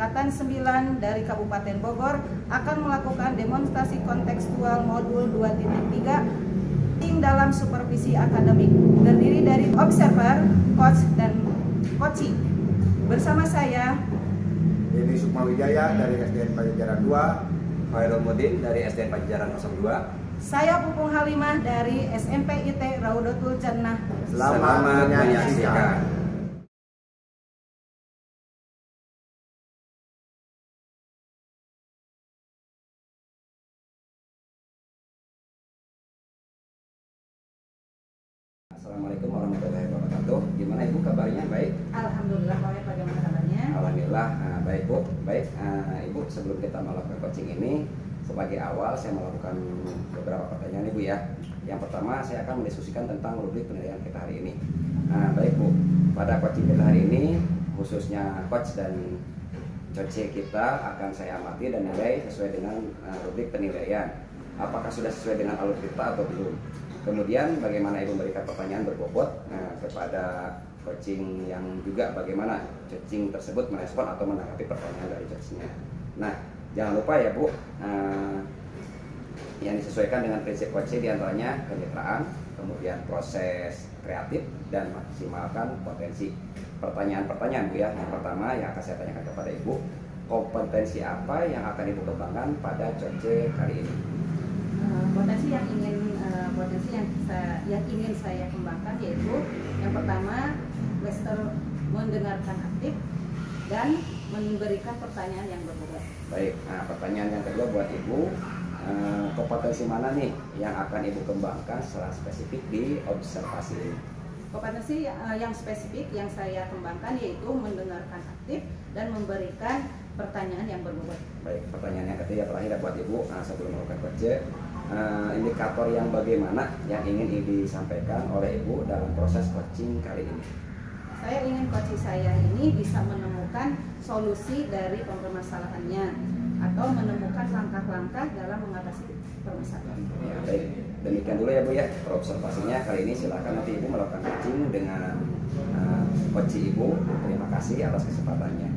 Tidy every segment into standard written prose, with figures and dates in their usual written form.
Angkatan 9 dari Kabupaten Bogor akan melakukan demonstrasi kontekstual modul 2.3 tim dalam supervisi akademik, terdiri dari observer, coach, dan coaching. Bersama saya Denny Sukmawijaya dari SDN Pajajaran 2, Khairul Mudin dari SDN Pajajaran 02. Saya Pupung Halimah dari SMP IT Raudatul Jannah. Selamat menyaksikan. Assalamualaikum warahmatullahi wabarakatuh. Gimana Ibu kabarnya? Baik? Alhamdulillah, bagaimana kabarnya? Alhamdulillah, baik Bu. Baik, Ibu, sebelum kita melakukan coaching ini, sebagai awal saya melakukan beberapa pertanyaan Ibu ya. Yang pertama, saya akan mendiskusikan tentang rubrik penilaian kita hari ini. Baik Bu, pada coaching kita hari ini, khususnya coach dan coach kita akan saya amati dan nilai sesuai dengan rubrik penilaian. Apakah sudah sesuai dengan alur kita atau belum? Kemudian bagaimana Ibu memberikan pertanyaan berbobot kepada coaching yang juga bagaimana coaching tersebut merespon atau menanggapi pertanyaan dari coachnya. Nah, jangan lupa ya Bu, yang disesuaikan dengan prinsip coaching diantaranya kemitraan, kemudian proses kreatif, dan maksimalkan potensi. Pertanyaan-pertanyaan Bu ya. Yang pertama yang akan saya tanyakan kepada Ibu, kompetensi apa yang akan Ibu kembangkan pada coaching kali ini? Potensi yang ingin saya kembangkan yaitu yang pertama, Lester mendengarkan aktif dan memberikan pertanyaan yang berbobot. Baik, pertanyaan yang kedua buat Ibu, kompetensi mana nih yang akan Ibu kembangkan secara spesifik di observasi ini? Kompetensi yang spesifik yang saya kembangkan yaitu mendengarkan aktif dan memberikan pertanyaan yang berbobot. Baik, pertanyaan yang ketiga terakhir buat Ibu, sebelum melakukan coaching, indikator yang bagaimana yang ingin disampaikan oleh Ibu dalam proses coaching kali ini? Saya ingin coaching saya ini bisa menemukan solusi dari permasalahannya atau menemukan langkah-langkah dalam mengatasi permasalahan. Ya, baik. Demikian dulu ya Bu ya observasinya kali ini. Silakan nanti Ibu melakukan coaching dengan coaching Ibu. Terima kasih atas kesempatannya.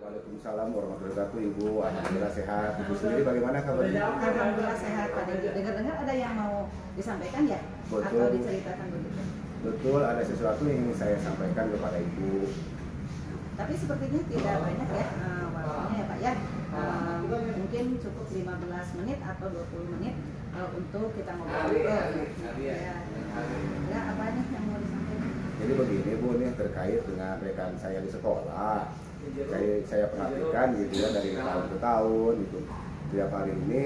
Waalaikumsalam warahmatullahi wabarakatuh. Ibu, alhamdulillah sehat. Ibu sendiri bagaimana kabarnya? Alhamdulillah sehat. Pak dengar-dengar ada yang mau disampaikan ya? Betul. Atau diceritakan begitu? Betul, ada sesuatu yang ingin saya sampaikan kepada Ibu. Tapi sepertinya tidak banyak ya waktunya ya Pak ya. Mungkin cukup 15 menit atau 20 menit untuk kita ngobrol-ngobrol. Ya, apa nih yang mau disampaikan? Jadi begini Bu, ini terkait dengan rekan saya di sekolah. Saya perhatikan gitu ya dari tahun ke tahun gitu. Tiap hari ini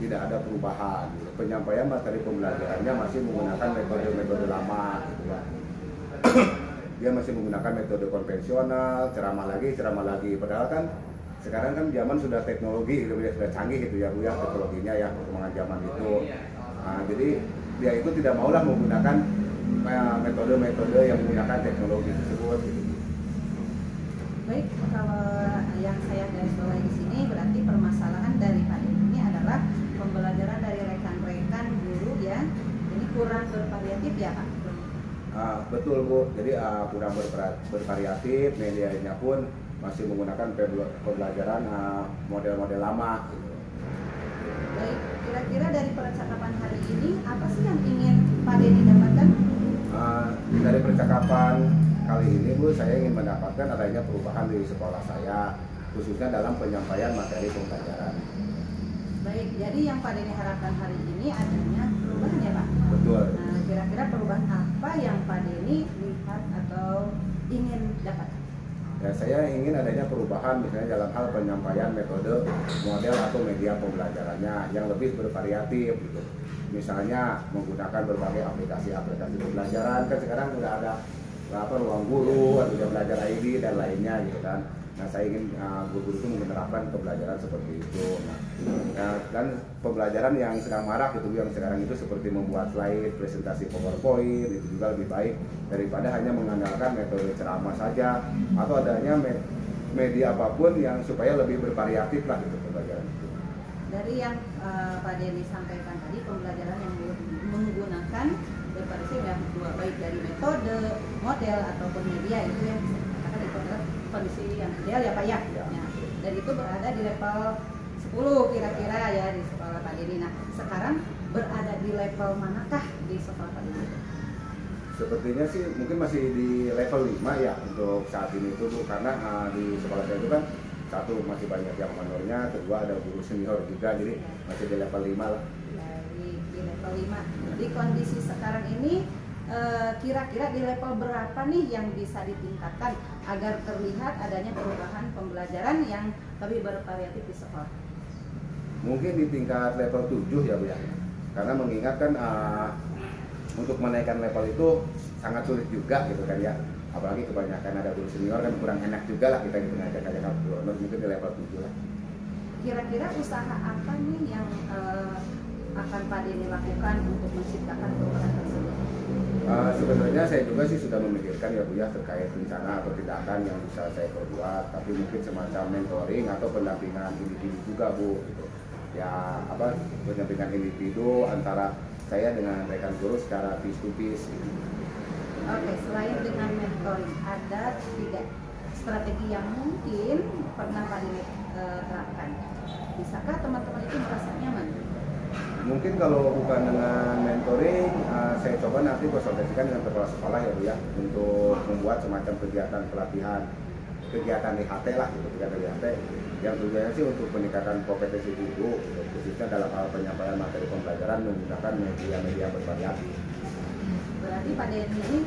tidak ada perubahan. Gitu. Penyampaian materi pembelajarannya masih menggunakan metode-metode lama gitu ya. Dia masih menggunakan metode konvensional, ceramah lagi. Padahal kan sekarang kan zaman sudah teknologi gitu, sudah canggih gitu ya Bu ya, teknologinya ya, perkembangan zaman itu. Nah, jadi dia itu tidak maulah menggunakan metode-metode yang menggunakan teknologi tersebut gitu. Baik, kalau yang saya garis bawahi di sini berarti permasalahan dari Pak ini adalah pembelajaran dari rekan-rekan guru ya. Ini kurang bervariatif ya Pak. Betul Bu, jadi kurang bervariatif, medianya pun masih menggunakan pembelajaran model-model lama. Baik, kira-kira dari percakapan hari ini apa sih yang ingin Pak Denny dapatkan? Dari percakapan kali ini Bu, saya ingin mendapatkan adanya perubahan di sekolah saya, khususnya dalam penyampaian materi pembelajaran. Baik, jadi yang Pak Denny harapkan hari ini adanya perubahan ya Pak? Betul. Nah, kira-kira perubahan apa yang Pak Denny lihat atau ingin dapatkan? Ya, saya ingin adanya perubahan misalnya dalam hal penyampaian metode, model atau media pembelajarannya yang lebih bervariatif gitu. Misalnya menggunakan berbagai aplikasi pembelajaran, kan sekarang sudah ada ruang guru, ada belajar ID dan lainnya gitu kan. Nah, saya ingin guru-guru itu menerapkan pembelajaran seperti itu. Nah, dan pembelajaran yang sedang marak itu, yang sekarang itu seperti membuat slide, presentasi PowerPoint, itu juga lebih baik daripada hanya mengandalkan metode ceramah saja atau adanya media apapun yang supaya lebih bervariatif lah gitu pembelajaran itu. Dari yang Pak Denny sampaikan tadi, pembelajaran yang menggunakan bervariasi ya, baik dari metode, model ataupun media itu yang dikatakan itu adalah kondisi yang ideal ya Pak ya. Ya. Nah, dan itu berada di level 10 kira-kira ya di sekolah Pak Denny. Nah, sekarang berada di level manakah di sekolah Pak Denny? Sepertinya sih mungkin masih di level 5 ya untuk saat ini itu Bu, karena di sekolah saya itu kan satu masih banyak yang honornya, kedua ada guru senior juga, jadi masih di level 5 lah. Di level 5. Di kondisi sekarang ini kira-kira di level berapa nih yang bisa ditingkatkan agar terlihat adanya perubahan pembelajaran yang lebih bervariatif di sekolah? Mungkin di tingkat level 7 ya Bu ya, karena mengingat kan untuk menaikkan level itu sangat sulit juga gitu kan ya, apalagi kebanyakan ada guru senior kan kurang enak juga lah kita gitu ngajak guru honor, mungkin di level 7 lah. Kira-kira usaha apa nih yang akan Pak Denny lakukan untuk menciptakan perubahan tersebut? Sebenarnya saya juga sih sudah memikirkan ya Bu ya terkait rencana atau tindakan yang bisa saya perbuat, tapi mungkin semacam mentoring atau pendampingan individu juga Bu gitu. Ya apa, pendampingan individu antara saya dengan rekan guru secara face to face gitu. Oke, selain dengan mentoring, ada tidak strategi yang mungkin pernah Pak Denny terapkan? Bisakah teman-teman itu merasa nyaman? Mungkin kalau bukan dengan mentoring, saya coba nanti konsultasikan dengan kepala sekolah ya Bu ya, untuk membuat semacam kegiatan pelatihan, kegiatan IHT lah gitu, kegiatan IHT yang tujuannya sih untuk meningkatkan kompetensi guru, khususnya dalam hal penyampaian materi pembelajaran menggunakan media-media bervariasi. Berarti Pak Denny ini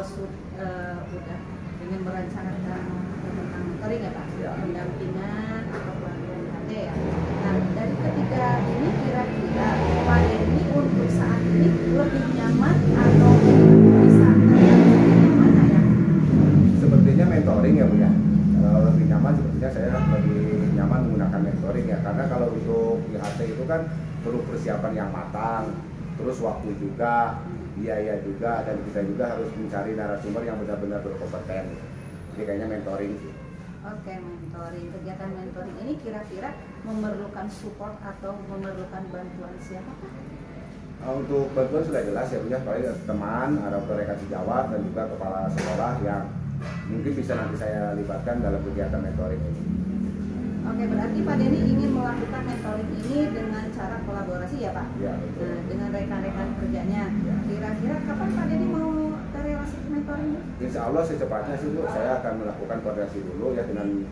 sudah ingin merencanakan tentang mentoring ya Pak? Ya. Pendampingan atau pelatihan IHT ya. Nah, dari ketiga ini kira-kira Pak Denny untuk saat ini lebih nyaman atau bisa yang mana ya? Sepertinya mentoring ya Bu ya. Kalau lebih nyaman sepertinya saya lebih nyaman menggunakan mentoring ya, karena kalau untuk IHT itu kan perlu persiapan yang matang, terus waktu juga, biaya juga, dan kita juga harus mencari narasumber yang benar-benar berkompeten. Jadi kayaknya mentoring sih. Oke, mentoring. Kegiatan mentoring ini kira-kira memerlukan support atau memerlukan bantuan siapa Pak? Untuk bantuan sudah jelas ya Bu ya, paling teman, ada rekan sejawat dan juga kepala sekolah yang mungkin bisa nanti saya libatkan dalam kegiatan mentoring ini. Oke, berarti Pak Denny ingin melakukan mentoring ini dengan cara kolaborasi ya Pak? Ya, betul. Nah, dengan rekan-rekan kerjanya. Ya. Kira-kira kapan Pak Denny mau relasi mentoring? Insya Allah secepatnya sih Bu, saya akan melakukan koordinasi dulu ya dengan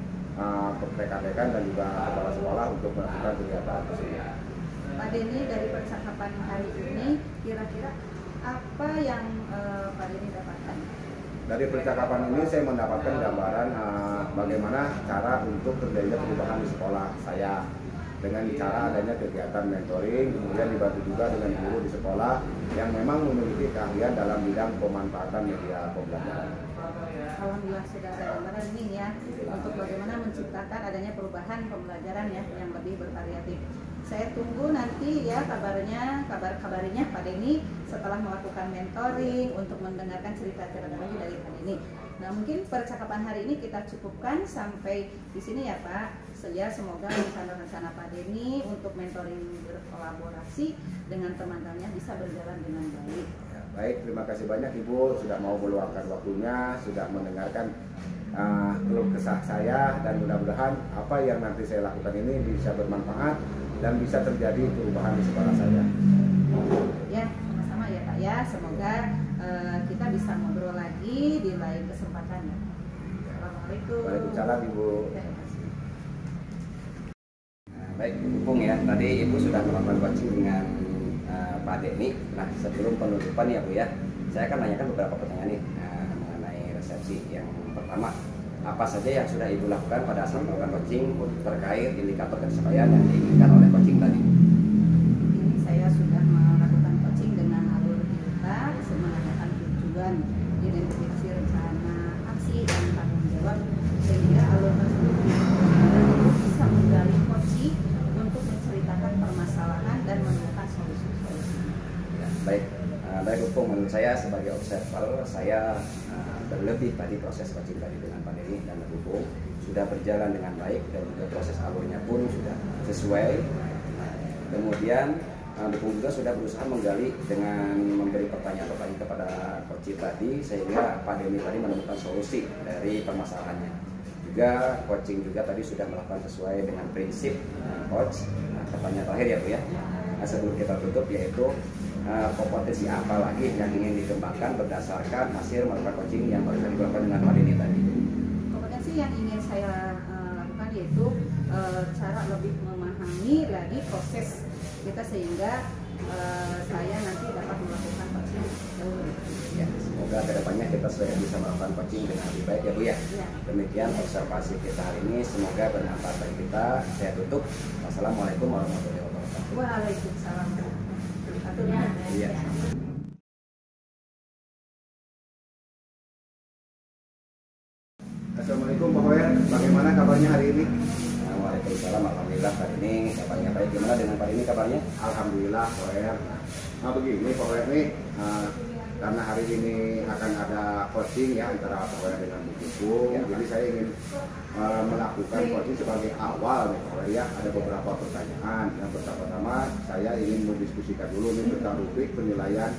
rekan-rekan dan juga kepala sekolah untuk melakukan kegiatan tersebut. Pak Denny, dari percakapan hari ini kira-kira apa yang Pak Denny dapatkan? Dari percakapan ini saya mendapatkan gambaran bagaimana cara untuk terjadinya perubahan di sekolah saya dengan cara adanya kegiatan mentoring, kemudian dibantu juga dengan guru di sekolah yang memang memiliki keahlian dalam bidang pemanfaatan media pembelajaran. Alhamdulillah sudah ada gambaran nih ya untuk bagaimana menciptakan adanya perubahan pembelajaran ya yang lebih bervariatif. Saya tunggu nanti ya kabarnya Pak Denny setelah melakukan mentoring untuk mendengarkan cerita-cerita lagi dari Pak Denny. Nah, mungkin percakapan hari ini kita cukupkan sampai di sini ya Pak. Semoga rencana-rencana Pak Denny untuk mentoring berkolaborasi dengan teman-temannya bisa berjalan dengan baik. Ya, baik, terima kasih banyak Ibu sudah mau meluangkan waktunya, sudah mendengarkan keluh kesah saya, dan mudah-mudahan apa yang nanti saya lakukan ini bisa bermanfaat dan bisa terjadi perubahan di sekolah saya. Ya, sama-sama ya Pak ya. Semoga kita bisa ngobrol lagi di lain kesempatan ya. Assalamualaikum. Waalaikumsalam Ibu. Terima kasih. Baik, Ibu Pung ya, tadi Ibu sudah melakukan coaching dengan Pak Denny. Nah, sebelum penutupan ya Bu ya, saya akan nanyakan beberapa pertanyaan nih mengenai resepsi. Yang pertama, apa saja yang sudah Ibu lakukan pada saat melakukan coaching terkait indikator kesesuaian yang diinginkan oleh coaching tadi? Ini saya sudah melakukan coaching dengan alur kita, menanyakan tujuan, identifikasi rencana aksi dan tanggung jawab, sehingga alur tersebut bisa menggali coaching untuk menceritakan permasalahan dan menemukan solusi-solusi. Ya, baik, baik Bu Pung, menurut saya sebagai observer, saya berlebih tadi proses coaching tadi dengan Pak Denny dan Bu Pung sudah berjalan dengan baik dan juga proses alurnya pun sudah sesuai. Kemudian Bu Pung juga sudah berusaha menggali dengan memberi pertanyaan-pertanyaan kepada coach tadi, sehingga Pak Denny tadi menemukan solusi dari permasalahannya. juga coaching juga tadi sudah melakukan sesuai dengan prinsip coach. Nah, pertanyaan terakhir ya Bu ya. Nah, sebelum kita tutup yaitu kompetensi apa lagi yang ingin dikembangkan berdasarkan hasil melakukan coaching yang baru dilakukan dengan Pak Dini tadi? Kompetensi yang ingin saya lakukan yaitu cara lebih memahami lagi proses kita sehingga saya nanti dapat melakukan coaching jauh lebih baik. Ya, semoga kedepannya kita sudah bisa melakukan coaching dengan lebih baik ya Bu ya. Ya. Demikian observasi kita hari ini, semoga bermanfaat bagi kita. Saya tutup. Wassalamualaikum warahmatullahi wabarakatuh. Waalaikumsalam. Aturnya. Iya. Assalamualaikum Pak Hoer, bagaimana kabarnya hari ini? Waalaikumsalam, alhamdulillah hari ini kabarnya baik. Gimana dengan Pak Dini kabarnya? Alhamdulillah Pak Hoer. Nah begini Pak Hoer nih, karena hari ini akan ada coaching ya antara Pak Hoer dengan Bu Kuku, jadi saya ingin melakukan coaching sebagai awal nih Pak Hoer ya. Ada beberapa pertanyaan. Yang pertama-tama saya ingin mendiskusikan dulu nih tentang rubrik penilaian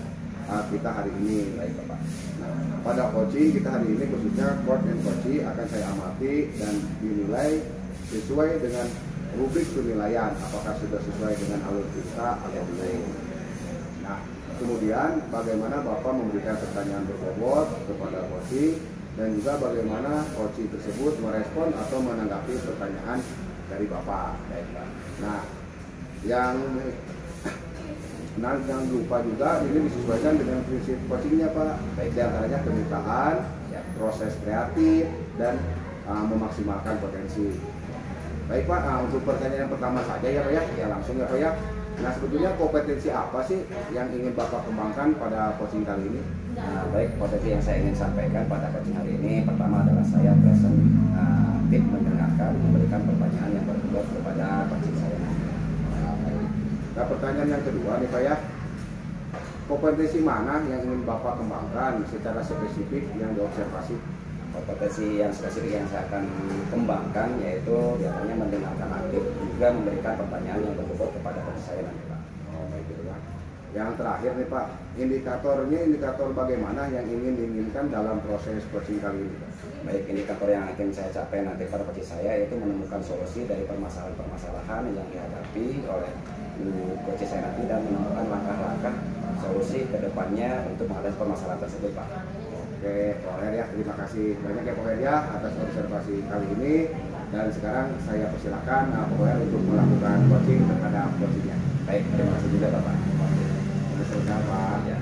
kita hari ini. Baik Bapak. Nah, pada coaching kita hari ini khususnya coach and coachee akan saya amati dan dinilai sesuai dengan rubrik penilaian, apakah sudah sesuai dengan alur kita atau belum. Nah, kemudian bagaimana Bapak memberikan pertanyaan berbobot kepada coachee dan juga bagaimana coachee tersebut merespon atau menanggapi pertanyaan dari Bapak. Baik Pak. Nah, jangan lupa juga ini disesuaikan dengan prinsip coachingnya Pak. Baik diantaranya kemitraan, proses kreatif dan memaksimalkan potensi. Baik Pak, untuk pertanyaan yang pertama saja ya Pak ya, langsung ya Pak ya. Nah sebetulnya kompetensi apa sih yang ingin Bapak kembangkan pada coaching kali ini? Nah, baik, potensi yang saya ingin sampaikan pada coaching hari ini pertama adalah saya present aktif mendengarkan, memberikan pertanyaan yang berbobot kepada coaching saya. Nah pertanyaan yang kedua nih Pak ya, kompetensi mana yang ingin Bapak kembangkan secara spesifik yang diobservasi? Kompetensi yang spesifik yang saya akan kembangkan yaitu biasanya mendengarkan aktif juga memberikan pertanyaan yang berbobot kepada coaching saya nanti Pak. Oh baik itu ya. Yang terakhir nih Pak, indikator bagaimana yang ingin diinginkan dalam proses coaching kali ini Pak? Baik, indikator yang akan saya capai nanti pada coaching saya yaitu menemukan solusi dari permasalahan-permasalahan yang dihadapi oleh coaching saya nanti dan menemukan langkah-langkah solusi ke depannya untuk menghadapi permasalahan tersebut Pak. Oke, Pak Hoer ya, terima kasih banyak ya Pak Hoer ya atas observasi kali ini. Dan sekarang saya persilakan Pak Hoer untuk melakukan coaching terhadap coachingnya. Baik, terima kasih juga Bapak. Sudah selesai Pak. Ya.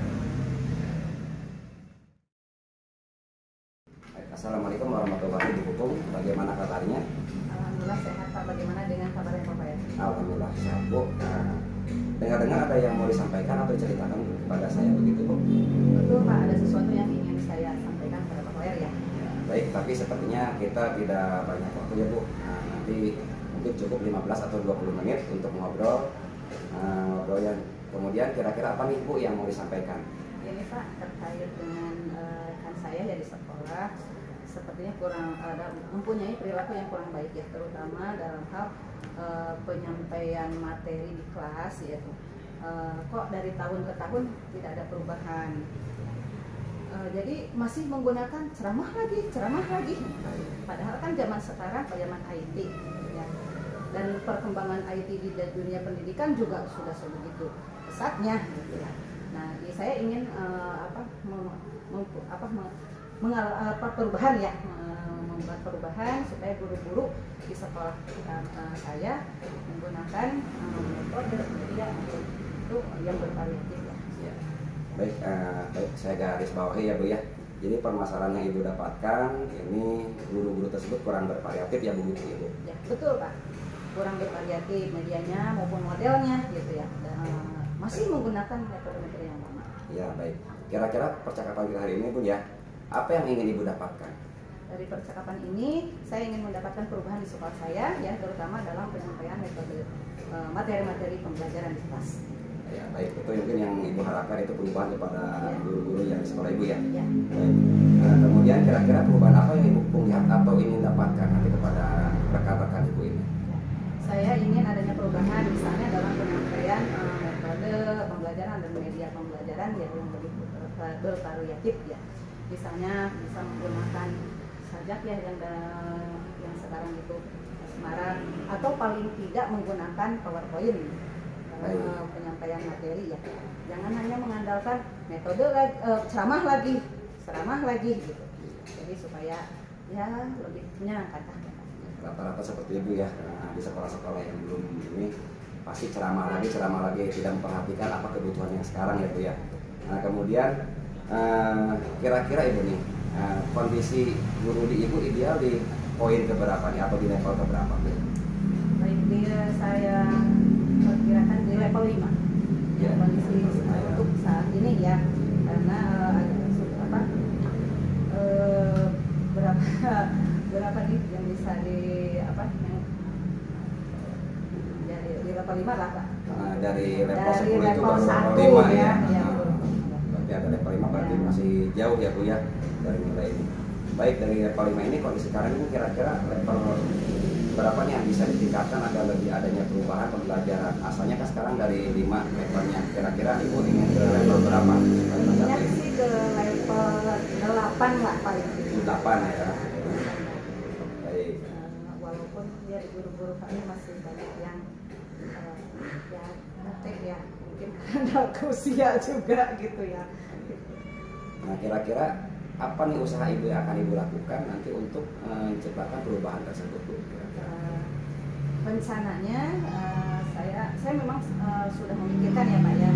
Baik, Assalamualaikum warahmatullahi wabarakatuh. Bagaimana kabarnya? Alhamdulillah sehat Pak. Bagaimana dengan kabarnya Pak ya? Alhamdulillah sehat Bu. Dengar-dengar ada yang mau disampaikan atau ceritakan kepada saya begitu Bu? Betul Pak, ada sesuatu yang ingin saya sampaikan kepada Pak Hoer ya. Baik, tapi sepertinya kita tidak banyak waktu ya Bu. Nah, nanti mungkin cukup 15 atau 20 menit untuk ngobrol. Yang kemudian kira-kira apa nih Bu yang mau disampaikan? Ini Pak terkait dengan kan saya ya di sekolah sepertinya kurang mempunyai perilaku yang kurang baik ya, terutama dalam hal penyampaian materi di kelas yaitu kok dari tahun ke tahun tidak ada perubahan. Jadi masih menggunakan ceramah lagi. Padahal kan zaman sekarang zaman IT ya. Dan perkembangan IT di dunia pendidikan juga sudah sebegitu pesatnya gitu ya. Nah, saya ingin perubahan ya, membuat perubahan supaya guru-guru di sekolah saya menggunakan metode media itu yang bervariatif ya. Ya. Baik, saya garis bawahi ya Bu ya. Jadi permasalahan yang Ibu dapatkan ini guru-guru tersebut kurang bervariatif ya Bu gitu Ibu. Ya, betul Pak. Kurang bervariatif medianya maupun modelnya gitu ya. Masih menggunakan metode-metode yang lama. Ya, baik. Kira-kira percakapan kita hari ini Bu ya, apa yang ingin Ibu dapatkan? Dari percakapan ini saya ingin mendapatkan perubahan di sekolah saya ya, terutama dalam penyampaian metode materi-materi pembelajaran di kelas. Ya, baik, itu mungkin yang Ibu harapkan itu perubahan kepada guru-guru yang di sekolah Ibu ya. Ya. Baik. Kemudian kira-kira perubahan apa yang Ibu lihat atau ingin dapatkan nanti kepada rekan-rekan Ibu ini? Saya ingin adanya perubahan misalnya dalam penyampaian metode pembelajaran dan media pembelajaran yang lebih bervariatif ya. Misalnya bisa menggunakan sajak ya yang sekarang itu Semarang, atau paling tidak menggunakan PowerPoint dalam penyampaian materi ya. Jangan hanya mengandalkan metode ceramah lagi gitu. Jadi supaya ya lebih menyenangkan. Rata-rata seperti itu ya, di sekolah-sekolah yang belum ini pasti ceramah lagi, tidak memperhatikan apa kebutuhan yang sekarang ya Bu ya. Nah kemudian kira-kira Ibu nih, kondisi guru di Ibu ideal di poin keberapa nih atau di level keberapa? Baik, saya perkirakan di level 5 ya, kondisi untuk saat ini ya, karena berapa nih yang bisa di di level 5 lah Pak. Dari level 10 dari itu level baru 1 level 5 ya. ya. Berarti ada level 5 berarti masih jauh ya Bu ya dari nilai ini. Baik, dari level 5 ini kondisi sekarang ini kira-kira level berapa nih yang bisa ditingkatkan agar lebih adanya perubahan pembelajaran? Asalnya kan sekarang dari 5 levelnya, kira-kira Ibu ingin ke level berapa? Ya sih ke level 8 lah paling. 8 ya. Baik. Walaupun ya guru-guru kami masih banyak yang ya praktek ya, mungkin karena usia juga gitu ya. Nah kira-kira apa nih usaha Ibu yang akan Ibu lakukan nanti untuk menciptakan perubahan tersebut Bu? Rencananya saya memang sudah memikirkan ya Pak ya.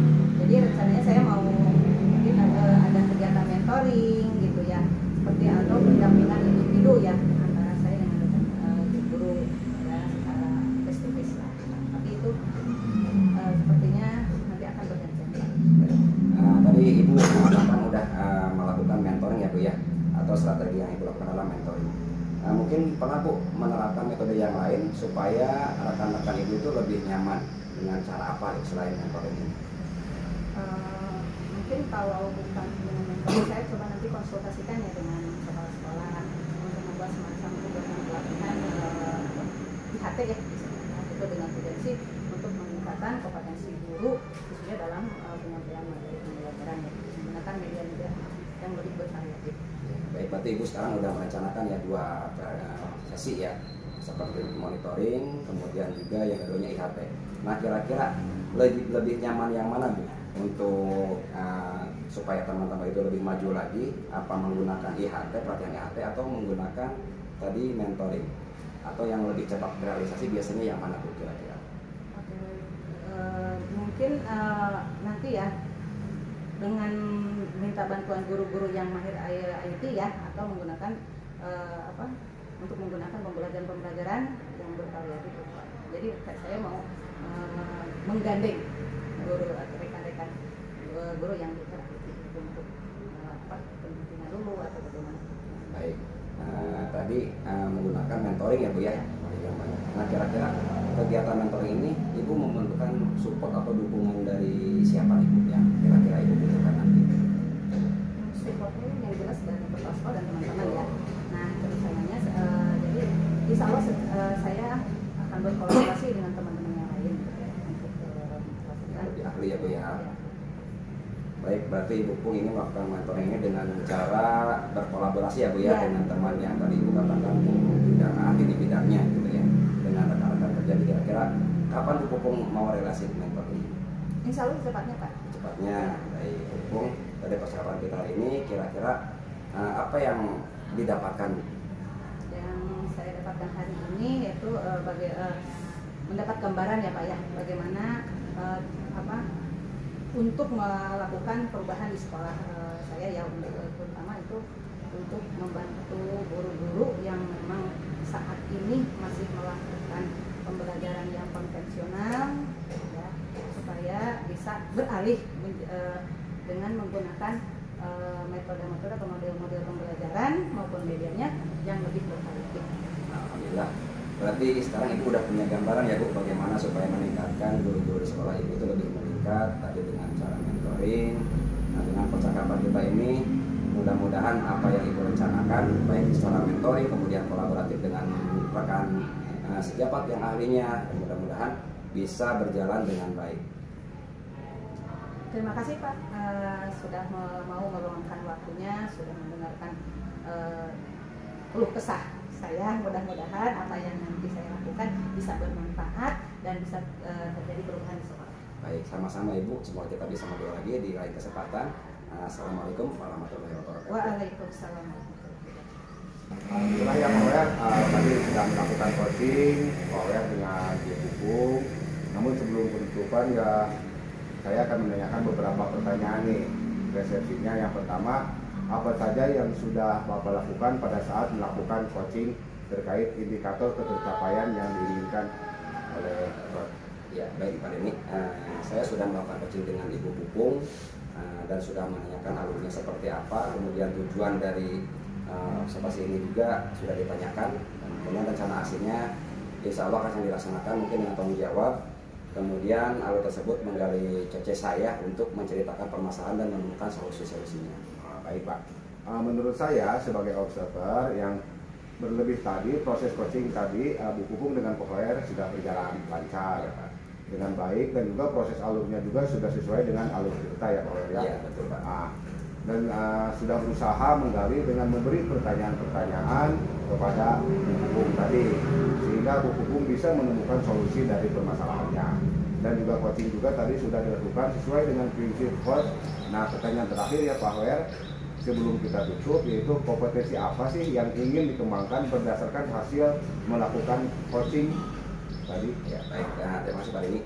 Jadi rencananya saya mau mungkin ada kegiatan mentoring gitu ya, seperti atau pendampingan individu ya antara saya dengan guru ya secara face to face lah. Tapi itu sepertinya nanti akan bergantian. Tadi Ibu mengatakan udah melakukan mentoring ya Bu ya, atau strategi yang Ibu lakukan dalam mentoring. Mungkin pernah Bu menerapkan metode yang lain supaya rekan-rekan Ibu itu lebih nyaman dengan cara apa selain mentoring ini? Mungkin kalau bukan dengan mentoring, saya coba nanti konsultasikan ya dengan kepala sekolah untuk membuat semacam program pelatihan IHT ya, itu dengan potensi untuk meningkatkan kompetensi guru khususnya dalam penyampaian materi pembelajaran ya, menggunakan media-media yang lebih bervariatif. Baik, berarti Ibu sekarang udah merencanakan ya 2 sesi ya, seperti monitoring, kemudian juga yang keduanya IHT. Nah kira-kira lebih nyaman yang mana Bu untuk supaya teman-teman itu lebih maju lagi, apa menggunakan IHT, pelatihan IHT, atau menggunakan tadi mentoring, atau yang lebih cepat realisasi biasanya yang mana Bu kira-kira? Oke, mungkin nanti ya dengan minta bantuan guru-guru yang mahir IT ya, atau menggunakan untuk menggunakan pembelajaran yang bervariatif. Jadi saya mau menggandeng guru atau rekan-rekan guru yang bervariatif untuk pendampingan dulu atau bagaimana. Baik, tadi menggunakan mentoring ya Bu ya. Nah kira-kira kegiatan mentoring ini Ibu membutuhkan support atau dukungan dari siapa nih Bu yang kira-kira Ibu butuhkan nanti? Supportnya yang jelas dari kepala sekolah dan teman-teman ya. Nah rencananya jadi insya Allah saya akan berkolaborasi dengan teman-teman yang lain untuk lebih ahli ya Bu ya. Baik, berarti Ibu pun ini melakukan mentoring ini dengan cara berkolaborasi ya Bu ya, dengan teman yang tadi Ibu katakan tidak ahli di bidangnya gitu ya, dengan rekan-rekan kerja. Kira-kira kapan Bu Pupung mau relasi mentor ini? Insya Allah secepatnya Pak. Cepatnya. Baik, Pupung, dari persiapan kita hari ini kira-kira apa yang didapatkan? Yang saya dapatkan hari ini yaitu mendapat gambaran ya Pak ya, bagaimana untuk melakukan perubahan di sekolah saya ya, terutama itu untuk membantu guru-guru yang memang saat ini masih melakukan pembelajaran yang konvensional ya, supaya bisa beralih dengan menggunakan metode-metode atau model-model pembelajaran maupun medianya yang lebih bervariatif. Alhamdulillah. Berarti sekarang Ibu udah punya gambaran ya Bu, bagaimana supaya meningkatkan guru-guru di sekolah Ibu itu lebih meningkat tadi dengan cara mentoring. Nah, dengan percakapan kita ini mudah-mudahan apa yang Ibu rencanakan baik secara mentoring kemudian kolaboratif dengan rekan sejabat yang ahlinya, dan mudah-mudahan bisa berjalan dengan baik. Terima kasih Pak sudah mau meluangkan waktunya, sudah mendengarkan keluh kesah saya. Mudah-mudahan apa yang nanti saya lakukan bisa bermanfaat dan bisa terjadi perubahan di sekolah. Baik, sama-sama Ibu. Semoga kita bisa ngobrol lagi di lain kesempatan. Assalamualaikum warahmatullahi wabarakatuh. Waalaikumsalam. Alhamdulillah ya Pak Wer, tadi sudah melakukan coaching Pak Wer dengan Bu Pupung. Namun sebelum penutupan ya saya akan menanyakan beberapa pertanyaan nih. Resepsinya yang pertama, apa saja yang sudah Bapak lakukan pada saat melakukan coaching terkait indikator ketercapaian yang diinginkan oleh Bapak? Ya, baik Pak Denny. Saya sudah melakukan coaching dengan Ibu Pupung dan sudah menanyakan alurnya seperti apa, kemudian tujuan dari observasi ini juga sudah ditanyakan, dan kemudian rencana aksinya insya Allah akan dilaksanakan mungkin dengan tanggung jawab. Kemudian alur tersebut menggali CC saya untuk menceritakan permasalahan dan menemukan solusi-solusinya. Baik Pak, menurut saya sebagai observer yang berlebih tadi, proses coaching tadi Bu Pupung dengan Pak Wer sudah berjalan lancar ya Pak, dengan baik, dan juga proses alurnya juga sudah sesuai dengan alur kita ya Pak Wer ya. Iya betul Pak. Dan sudah berusaha menggali dengan memberi pertanyaan-pertanyaan kepada Bu Pupung tadi, sehingga Bu Pupung bisa menemukan solusi dari permasalahannya. Dan juga coaching juga tadi sudah dilakukan sesuai dengan prinsip coach. Nah, pertanyaan terakhir ya Pak Wer, sebelum kita tutup, yaitu kompetensi apa sih yang ingin dikembangkan berdasarkan hasil melakukan coaching tadi? Ya baik, terima kasih Pak Denny.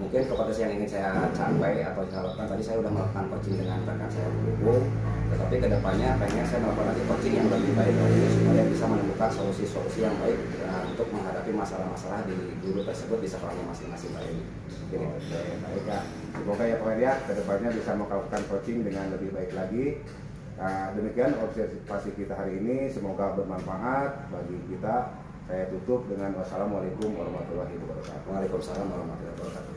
Mungkin kompetensi yang ingin saya capai atau saya lakukan tadi, saya sudah melakukan coaching dengan rekan saya Bu Pupung, tetapi kedepannya pengen saya melakukan lagi coaching yang lebih baik lagi supaya bisa menemukan solusi-solusi yang baik untuk menghadapi masalah-masalah di guru tersebut di sekolahnya masing-masing Pak Denny. Oke, baik ya. Semoga ya Pak Wer ya, kedepannya bisa melakukan coaching dengan lebih baik lagi. Demikian observasi kita hari ini, semoga bermanfaat bagi kita. Saya tutup dengan wassalamualaikum warahmatullahi wabarakatuh. Waalaikumsalam warahmatullahi wabarakatuh.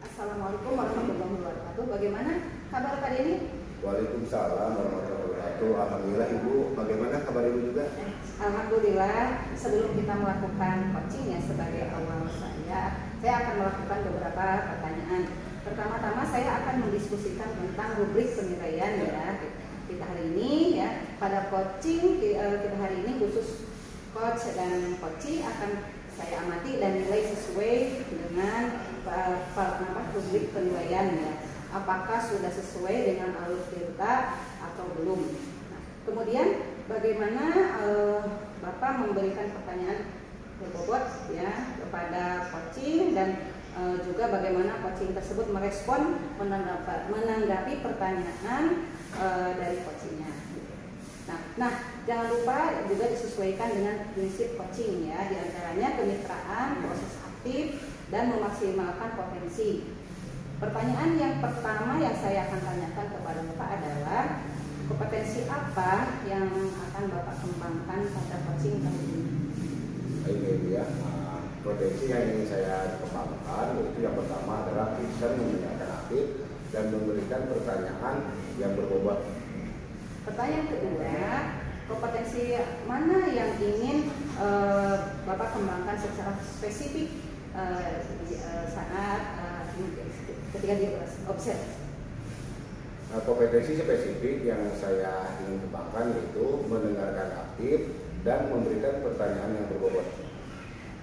Assalamualaikum warahmatullahi wabarakatuh. Bagaimana kabar Pak Denny? Waalaikumsalam warahmatullahi wabarakatuh. Alhamdulillah Ibu, bagaimana kabar Ibu juga? Alhamdulillah. Sebelum kita melakukan coaching ya, sebagai awal saya akan melakukan beberapa pertanyaan. Pertama-tama saya akan mendiskusikan tentang rubrik penilaian ya kita hari ini ya. Pada coaching kita hari ini khusus coach dan coaching akan saya amati dan nilai sesuai dengan rubrik penilaian ya. Apakah sudah sesuai dengan alur kita atau belum? Nah, kemudian bagaimana Bapak memberikan pertanyaan berbobot ya kepada coaching, dan juga bagaimana coaching tersebut merespon menanggapi pertanyaan dari coachingnya. Nah, jangan lupa juga disesuaikan dengan prinsip coaching ya, diantaranya kemitraan, proses aktif, dan memaksimalkan potensi. Pertanyaan yang pertama yang saya akan tanyakan kepada Bapak adalah kompetensi apa yang akan Bapak kembangkan pada coaching kali ini? Baik ya, potensi yang ingin saya kembangkan yaitu yang pertama adalah bisa mendengarkan aktif dan memberikan pertanyaan yang berbobot. Pertanyaan kedua, kompetensi mana yang ingin Bapak kembangkan secara spesifik saat ketika dia observasi? Kompetensi spesifik yang saya ingin kembangkan yaitu mendengarkan aktif dan memberikan pertanyaan yang berbobot.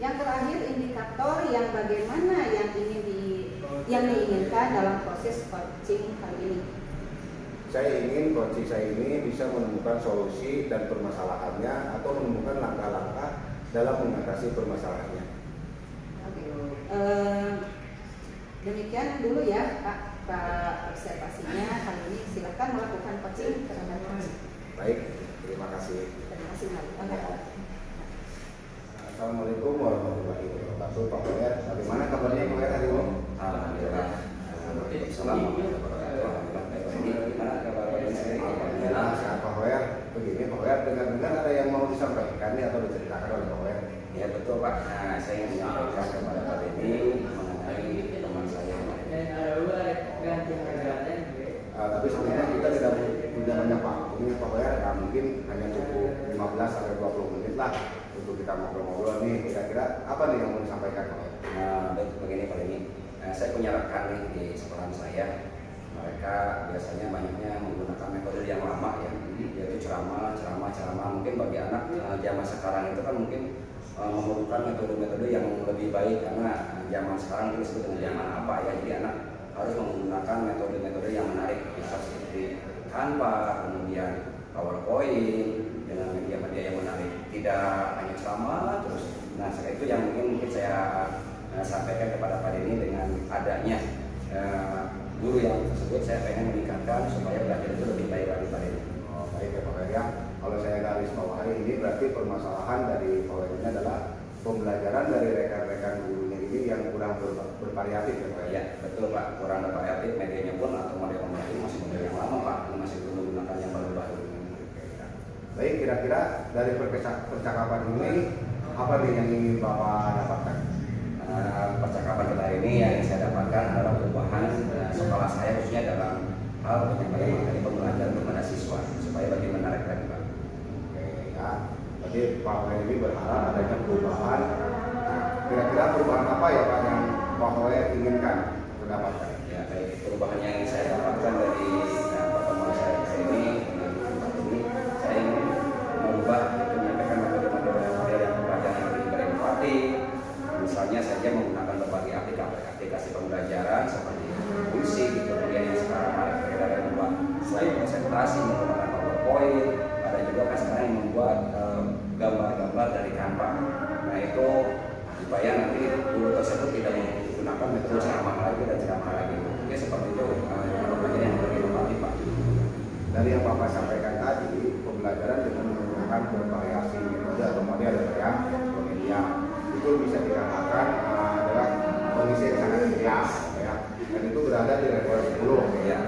Yang terakhir, indikator yang bagaimana yang diinginkan dalam proses coaching kali ini? Saya ingin coaching saya ini bisa menemukan solusi dan permasalahannya atau menemukan langkah-langkah dalam mengatasi permasalahannya. Oke. Demikian dulu ya Pak observasinya kali ini. Silakan melakukan coaching terhadap coaching. Baik, terima kasih. Terima kasih. Okay. Assalamualaikum warahmatullahi wabarakatuh. Pak Wer, bagaimana kabarnya Pak Wer hari ini? Alhamdulillah. Assalamualaikum warahmatullahi wabarakatuh. Gimana kabar Pak Denny? Alhamdulillah sehat Pak Wer. Begini Pak Wer, dengar-dengar ada yang mau disampaikan atau diceritakan oleh Pak Wer? Ya betul Pak. Saya ingin menyampaikan kepada Pak Denny mengenai teman saya. Tapi sebenarnya kita tidak punya banyak waktu Pak Wer. Mungkin hanya cukup 15 sampai 20 menit lah untuk kita ngobrol-ngobrol nih. Kira-kira apa nih yang mau disampaikan Pak Wer? Baik, begini Pak Denny. Saya punya rekan nih di sekolahan saya. mereka biasanya banyaknya menggunakan metode yang lama ya, yaitu ceramah. Mungkin bagi anak zaman sekarang itu kan mungkin memerlukan metode-metode yang lebih baik, karena zaman sekarang itu disebut dengan zaman apa ya, jadi anak harus menggunakan metode-metode yang menarik, bisa seperti Canva, kemudian PowerPoint dengan media-media yang menarik, tidak hanya ceramah terus. Nah, itu yang mungkin saya sampaikan kepada Pak Denny, dengan adanya guru yang tersebut saya pengen meningkatkan supaya belajar itu lebih baik lagi Pak Denny. Oh, baik ya Pak Ferry ya. Kalau saya garis bawahi, ini berarti permasalahan dari Pak Ferry ini adalah pembelajaran dari rekan-rekan gurunya ini yang kurang bervariatif ya Pak. Ya betul Pak, kurang bervariatif, medianya pun atau model pembelajaran masih model yang lama Pak, masih belum menggunakan yang baru-baru. Baik, kira-kira dari percakapan ini apa nih yang ingin Bapak dapatkan? Percakapan kita ini yang saya dapatkan adalah perubahan sekolah saya, khususnya dalam hal penyampaian materi pembelajaran kepada siswa supaya lebih menarik lagi Pak. Oke ya, jadi Pak Ferry ini berharap adanya perubahan. Kira-kira perubahan apa ya Pak yang Pak Ferry inginkan mendapatkan? Ya baik, perubahan yang saya dapatkan dari pertemuan saya ini saya ingin mengubah itu, menyampaikan materi yang pembelajaran yang lebih berempati. Misalnya saja menggunakan berbagai aplikasi pembelajaran seperti Puisi, kemudian yang sekarang beredar yang membuat slide presentasi menggunakan PowerPoint, ada juga kan sekarang yang membuat gambar-gambar dari Canva. Nah itu supaya nanti guru tersebut tidak menggunakan metode ceramah lagi. Ya seperti itu pembelajaran yang lebih inovatif Pak. Dari yang Bapak sampaikan tadi, pembelajaran dengan menggunakan bervariasi metode atau model ya, media itu bisa dikatakan adalah kondisi yang sangat ideal ya, dan itu berada di level 10 ya.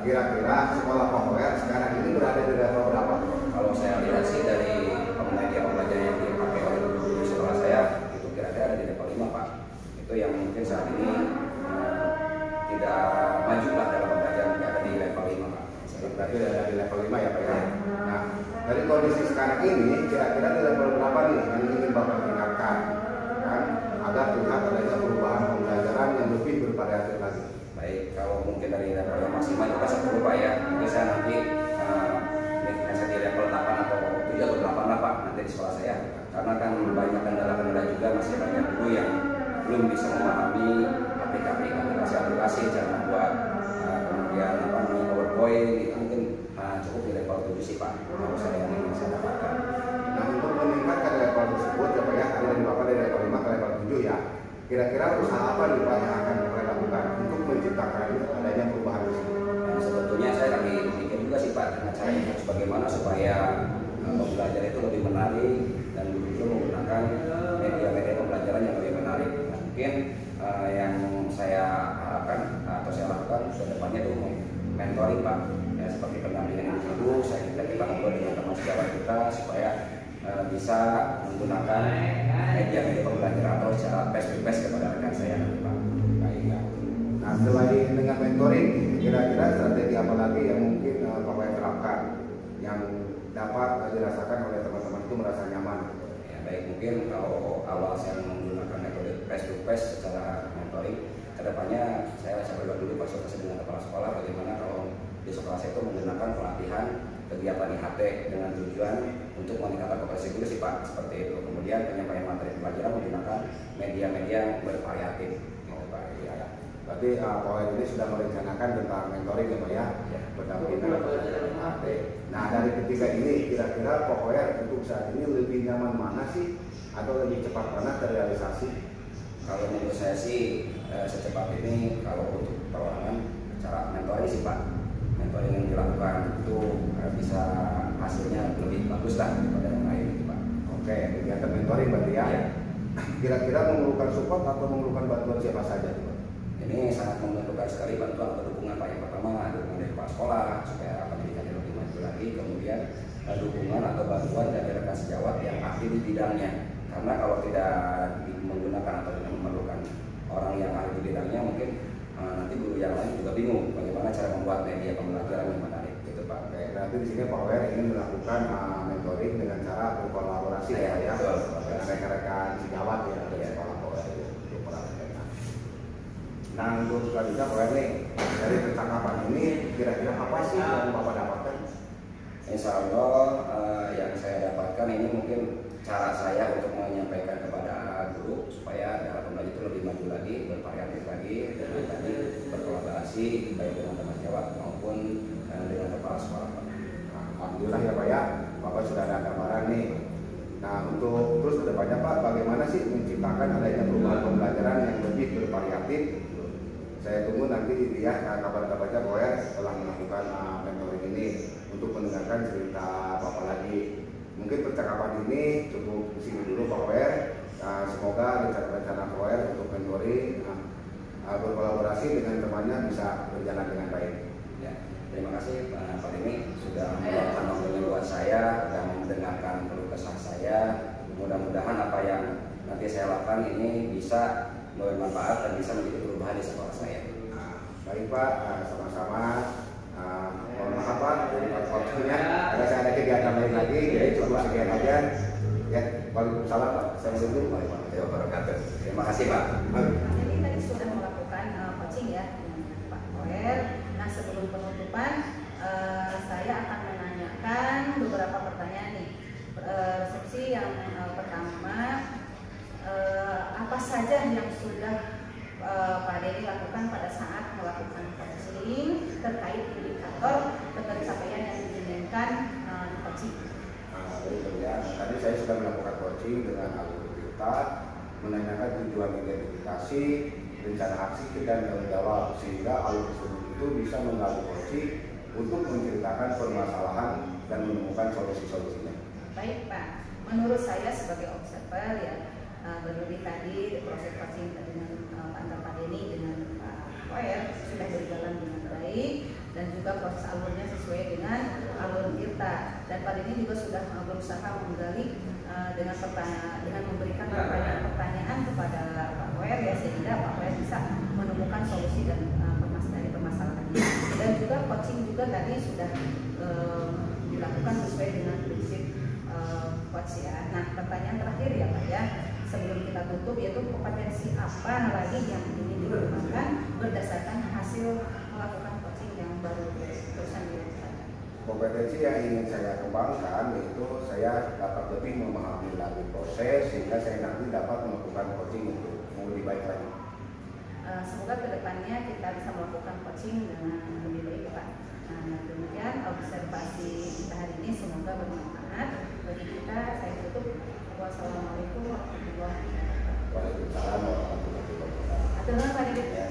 Kira-kira sekolah Pak Ferry sekarang ini berada di level berapa? Kalau saya lihat sih dari media pembelajaran yang dipakai oleh guru sekolah saya itu kira-kira ada di level 5 Pak. Itu yang mungkin saat ini tidak maju lah dalam pembelajaran, tidak ada di level 5 Pak. Berarti ada di level 5 ya Pak ya. Nah, dari kondisi sekarang ini kira-kira di level berapa nih yang ingin Bapak tingkatkan kan, agar terlihat adanya perubahan pembelajaran yang lebih bervariatif lagi? Baik, kalau mungkin dari level yang maksimal itu kan 10 Pak ya. Mungkin saya nanti saya di level 8 atau 7 atau 8 lah Pak nanti di sekolah saya. Karena kan banyak kendala-kendala juga, masih banyak guru yang belum bisa memahami aplikasi cara membuat kemudian PowerPoint itu mungkin cukup di level 7 sih Pak. Kalau saya yang ingin saya dapatkan. Nah, untuk meningkatkan level tersebut ya Pak ya, karena di Bapak dari level 5 ke level 7 ya, kira-kira usaha apa nih Pak yang akan Bapak lakukan untuk menciptakan adanya perubahan tersebut? Nah, sebetulnya saya lagi mikir juga sih Pak, dengan cara yang harus bagaimana supaya pembelajaran itu lebih menarik dan guru menggunakan media-media pembelajaran yang lebih menarik. Nah, mungkin yang saya harapkan atau saya lakukan ke depannya itu mentoring Pak, ya, seperti pendampingan individu. Saya minta kita ngobrol dengan teman sejawat kita supaya bisa menggunakan media-media pembelajaran atau secara face to face kepada rekan saya nanti Pak. Baik ya. Nah, selain dengan mentoring, kira-kira strategi apa lagi yang mungkin Bapak terapkan yang dapat dirasakan oleh teman-teman itu merasa nyaman? Ya, baik, mungkin kalau awal saya menggunakan metode face to face secara mentoring, kedepannya saya berdua dulu konsultasi dengan kepala sekolah bagaimana kalau di sekolah saya itu menggunakan pelatihan kegiatan IHT dengan tujuan untuk meningkatkan kompetensi guru sih Pak, seperti itu. Kemudian penyampaian materi pembelajaran menggunakan media-media bervariatif. Oh, baik ya. Berarti Pak Ferry ini sudah merencanakan tentang mentoring ya Pak ya, pendampingan IHT. Nah, dari ketiga ini kira-kira Pak Ferry untuk saat ini lebih nyaman mana sih atau lebih cepat mana terrealisasi? Kalau menurut saya sih secepat ini kalau untuk perorangan cara mentoring sih Pak, mentoring yang dilakukan itu bisa hasilnya lebih bagus lah daripada yang lain gitu Pak. Oke, kegiatan mentoring berarti ya. Ya. Kira-kira memerlukan support atau memerlukan bantuan siapa saja Pak? Ini sangat memerlukan sekali bantuan atau dukungan Pak. Yang pertama dukungan dari kepala sekolah supaya pendidikannya lebih maju lagi, kemudian dukungan atau bantuan dari rekan sejawat yang ahli di bidangnya. Karena kalau tidak menggunakan atau tidak memerlukan orang yang ahli di bidangnya, mungkin nanti guru yang lain juga bingung bagaimana cara membuat media pembelajaran yang menarik gitu Pak. Oke, berarti di sini Pak Ferry ingin melakukan mentoring dengan cara berkolaborasi ya dengan rekan-rekan sejawat ya dari sekolah Pak Ferry untuk melakukan. Nah untuk selanjutnya Pak nih, dari percakapan ini kira-kira apa sih yang Bapak dapatkan? Insya Allah yang saya dapatkan ini mungkin cara saya untuk menyampaikan kepada guru supaya dalam belajar itu lebih maju lagi, bervariatif lagi, dan tadi berkolaborasi baik dengan teman jawab maupun dengan kepala sekolah. Nah, alhamdulillah ya Pak ya, Bapak sudah ada gambaran nih. Nah untuk terus kedepannya Pak, bagaimana sih menciptakan adanya perubahan pembelajaran yang lebih bervariatif? Saya tunggu nanti ya kabar-kabarnya Pak ya setelah melakukan mentoring ini untuk mendengarkan cerita Bapak lagi. Mungkin percakapan ini cukup di sini dulu Pak Wer. Semoga rencana-rencana Pak Wer untuk mentoring berkolaborasi dengan temannya bisa berjalan dengan baik. Ya, terima kasih Pak Deni sudah meluangkan waktunya buat saya dan mendengarkan keluh kesah saya. Mudah-mudahan apa yang nanti saya lakukan ini bisa bermanfaat dan bisa menjadi perubahan di sekolah saya. Baik Pak, sama-sama. Mohon maaf Pak, dari waktunya karena saya ada kegiatan lain lagi, jadi cukup sekian aja. Ya, waalaikumsalam Pak. Assalamualaikum warahmatullahi wabarakatuh. Terima kasih Pak. Jadi tadi sudah melakukan coaching ya dengan Pak Koer. Nah sebelum penutupan, saya akan menanyakan beberapa pertanyaan nih. Resepsi yang pertama, apa saja yang sudah Pak Deni lakukan pada saat melakukan coaching terkait indikator pencapaian yang diinginkan di coaching? Tadi saya sudah melakukan coaching dengan alur kita, menanyakan tujuan identifikasi, rencana aksi dan tanggung jawab sehingga alur tersebut itu bisa melalui coaching untuk menceritakan permasalahan dan menemukan solusi-solusinya. Baik Pak, menurut saya sebagai observer ya, berlebih tadi proses coaching dengan antara Pak Deni dengan Pak Koer sudah berjalan dengan baik dan juga proses alurnya sesuai dengan alur kita, dan Pak Deni juga sudah berusaha menggali dengan memberikan pertanyaan kepada Pak Koer ya, sehingga Pak Koer bisa menemukan solusi dan dari permasalahannya, dan juga coaching juga tadi sudah dilakukan sesuai dengan prinsip coach ya. Nah pertanyaan terakhir ya Pak ya, sebelum kita tutup, yaitu kompetensi apa lagi yang ingin dikembangkan berdasarkan hasil melakukan coaching yang baru terusan dilakukan? Kompetensi yang ingin saya kembangkan yaitu saya dapat lebih memahami lagi proses sehingga saya nanti dapat melakukan coaching untuk lebih baik lagi. Semoga kedepannya kita bisa melakukan coaching dengan lebih baik ya Pak. Nah demikian observasi kita hari ini, semoga bermanfaat bagi kita. Saya tutup. Wassalamualaikum warahmatullahi wabarakatuh. Waalaikumsalam warahmatullahi wabarakatuh. Atur nuhun Pak Deni.